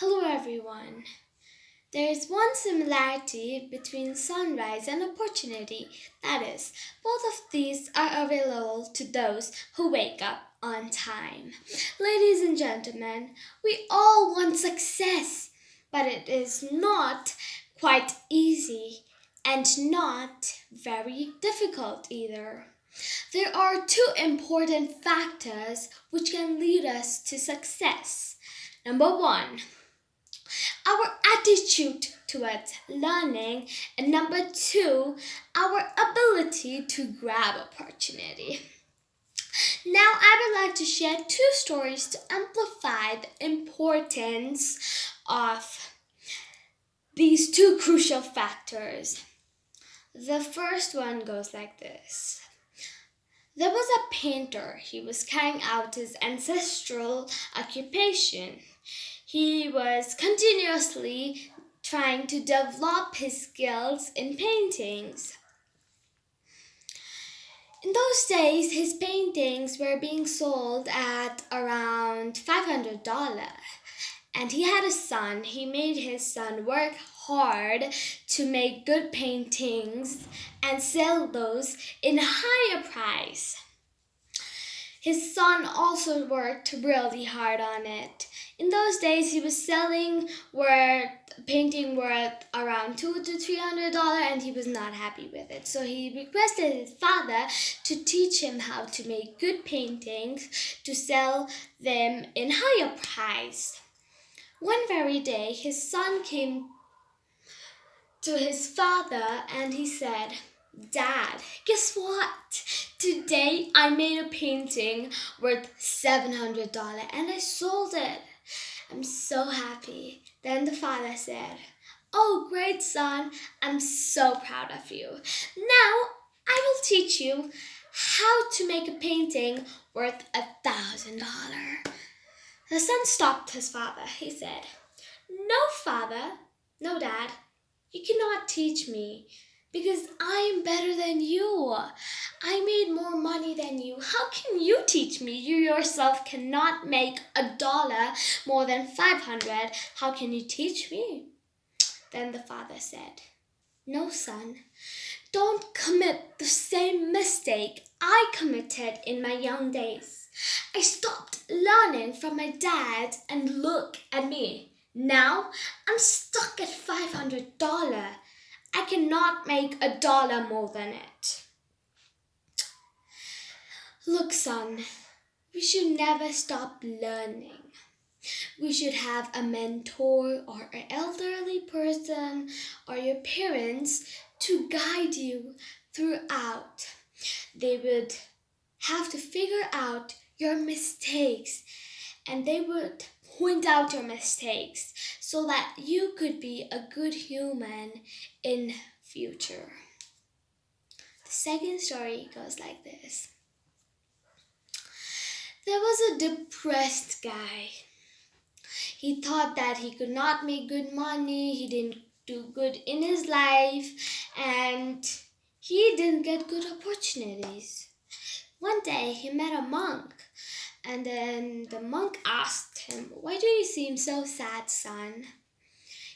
Hello everyone. There is one similarity between sunrise and opportunity. That is, both of these are available to those who wake up on time. Ladies and gentlemen, we all want success, but it is not quite easy and not very difficult either. There are two important factors which can lead us to success. Number one, our attitude towards learning, and number two, our ability to grab opportunity. Now, I would like to share two stories to amplify the importance of these two crucial factors. The first one goes like this. There was a painter. He was carrying out his ancestral occupation. He was continuously trying to develop his skills in paintings. In those days, his paintings were being sold at around $500. And he had a son. He made his son work hard to make good paintings and sell those in a higher price. His son also worked really hard on it. In those days, he was selling painting worth around $200 to $300, and he was not happy with it. So he requested his father to teach him how to make good paintings to sell them in higher price. One very day, his son came to his father and he said, "Dad, guess what? Today I made a painting worth $700 and I sold it. I'm so happy." Then the father said, "Oh, great son, I'm so proud of you. Now I will teach you how to make a painting worth $1,000. The son stopped his father. He said, "No, father, no, dad, you cannot teach me because I am better than you. I made more money than you. How can you teach me? You yourself cannot make $1 more than 500. How can you teach me?" Then the father said, "No, son, don't commit the same mistake I committed in my young days. I stopped learning from my dad and look at me. Now I'm stuck at $500. I cannot make $1 more than it." Look, son, we should never stop learning. We should have a mentor or an elderly person or your parents to guide you throughout. They would have to figure out your mistakes and they would point out your mistakes so that you could be a good human in future. The second story goes like this. There was a depressed guy. He thought that he could not make good money, he didn't do good in his life, and he didn't get good opportunities. One day he met a monk, and then the monk asked him, "Why do you seem so sad, son?"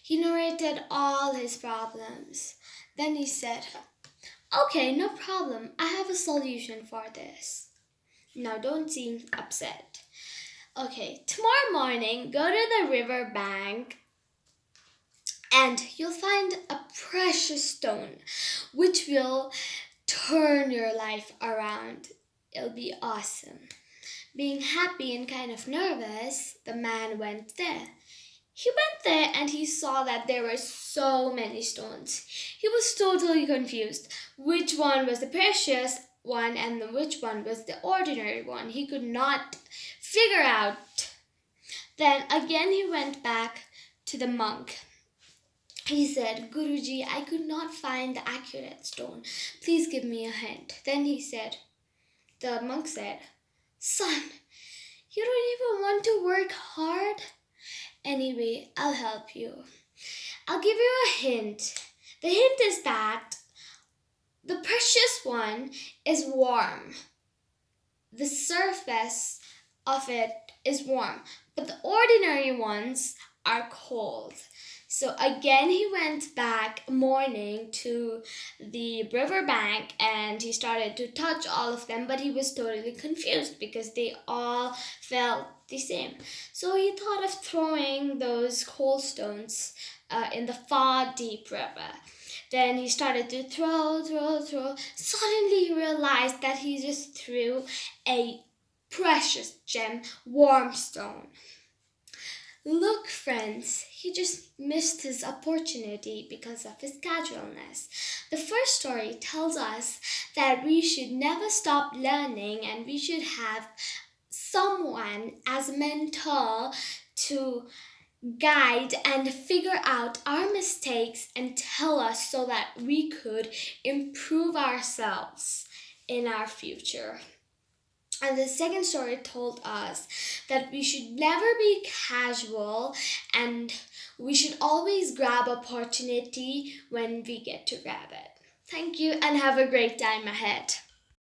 He narrated all his problems. Then he said, "Okay, no problem. I have a solution for this. Now don't seem upset. Okay, tomorrow morning, go to the river bank and you'll find a precious stone which will turn your life around. It'll be awesome." Being happy and kind of nervous, the man went there. He went there and he saw that there were so many stones. He was totally confused. Which one was the precious one and which one was the ordinary one? He could not figure out. Then again he went back to the monk. He said, "Guruji, I could not find the accurate stone. Please give me a hint." Then the monk said, "Son, you don't even want to work hard? Anyway, I'll help you. I'll give you a hint. The hint is that the precious one is warm. The surface of it is warm, but the ordinary ones are cold. So again, he went back morning to the riverbank and he started to touch all of them, but he was totally confused because they all felt the same. So he thought of throwing those cold stones in the far deep river. Then he started to throw. Suddenly he realized that he just threw a precious gem, warm stone. Look, friends, he just missed his opportunity because of his casualness. The first story tells us that we should never stop learning and we should have someone as a mentor to guide and figure out our mistakes and tell us so that we could improve ourselves in our future. And the second story told us that we should never be casual and we should always grab opportunity when we get to grab it. Thank you and have a great time ahead.